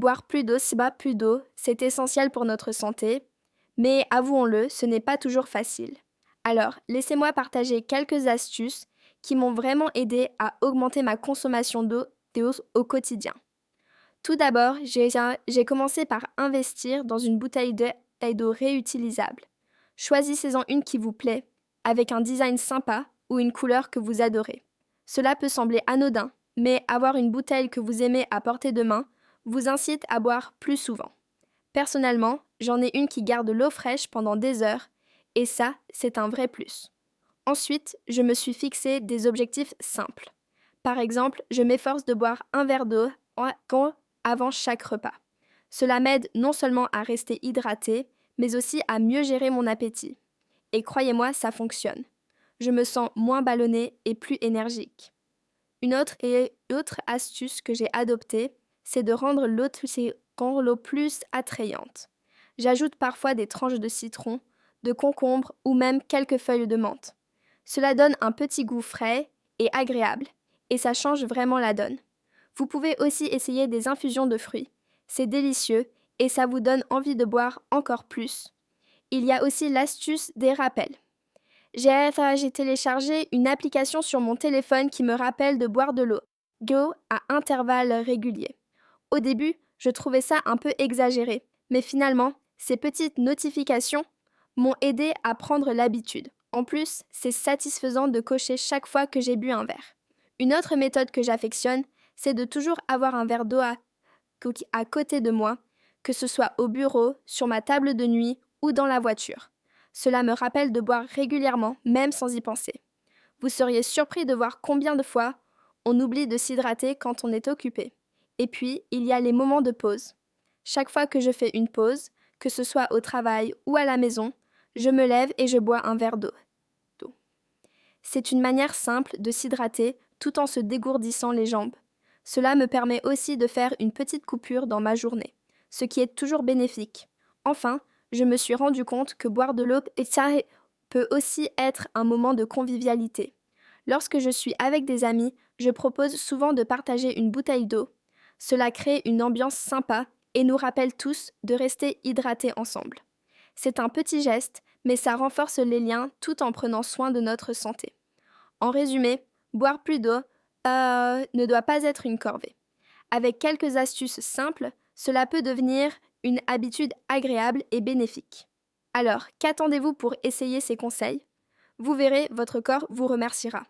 Boire plus d'eau, c'est pas plus d'eau, c'est essentiel pour notre santé, mais avouons-le, ce n'est pas toujours facile. Alors, laissez-moi partager quelques astuces qui m'ont vraiment aidé à augmenter ma consommation d'eau au quotidien. Tout d'abord, j'ai commencé par investir dans une bouteille d'eau réutilisable. Choisissez-en une qui vous plaît, avec un design sympa ou une couleur que vous adorez. Cela peut sembler anodin, mais avoir une bouteille que vous aimez à portée de main vous incite à boire plus souvent. Personnellement, j'en ai une qui garde l'eau fraîche pendant des heures, et ça, c'est un vrai plus. Ensuite, je me suis fixé des objectifs simples. Par exemple, je m'efforce de boire un verre d'eau avant chaque repas. Cela m'aide non seulement à rester hydraté, mais aussi à mieux gérer mon appétit. Et croyez-moi, ça fonctionne. Je me sens moins ballonnée et plus énergique. Une autre astuce que j'ai adoptée, c'est de rendre l'eau plus attrayante. J'ajoute parfois des tranches de citron, de concombre ou même quelques feuilles de menthe. Cela donne un petit goût frais et agréable, et ça change vraiment la donne. Vous pouvez aussi essayer des infusions de fruits. C'est délicieux et ça vous donne envie de boire encore plus. Il y a aussi l'astuce des rappels. J'ai téléchargé une application sur mon téléphone qui me rappelle de boire de l'eau à intervalles réguliers. Au début, je trouvais ça un peu exagéré, mais finalement, ces petites notifications m'ont aidé à prendre l'habitude. En plus, c'est satisfaisant de cocher chaque fois que j'ai bu un verre. Une autre méthode que j'affectionne, c'est de toujours avoir un verre d'eau à côté de moi, que ce soit au bureau, sur ma table de nuit ou dans la voiture. Cela me rappelle de boire régulièrement, même sans y penser. Vous seriez surpris de voir combien de fois on oublie de s'hydrater quand on est occupé. Et puis, il y a les moments de pause. Chaque fois que je fais une pause, que ce soit au travail ou à la maison, je me lève et je bois un verre d'eau. C'est une manière simple de s'hydrater tout en se dégourdissant les jambes. Cela me permet aussi de faire une petite coupure dans ma journée, ce qui est toujours bénéfique. Enfin, je me suis rendu compte que boire de l'eau peut aussi être un moment de convivialité. Lorsque je suis avec des amis, je propose souvent de partager une bouteille d'eau. Cela crée une ambiance sympa et nous rappelle tous de rester hydratés ensemble. C'est un petit geste, mais ça renforce les liens tout en prenant soin de notre santé. En résumé, boire plus d'eau ne doit pas être une corvée. Avec quelques astuces simples, cela peut devenir une habitude agréable et bénéfique. Alors, qu'attendez-vous pour essayer ces conseils ? Vous verrez, votre corps vous remerciera.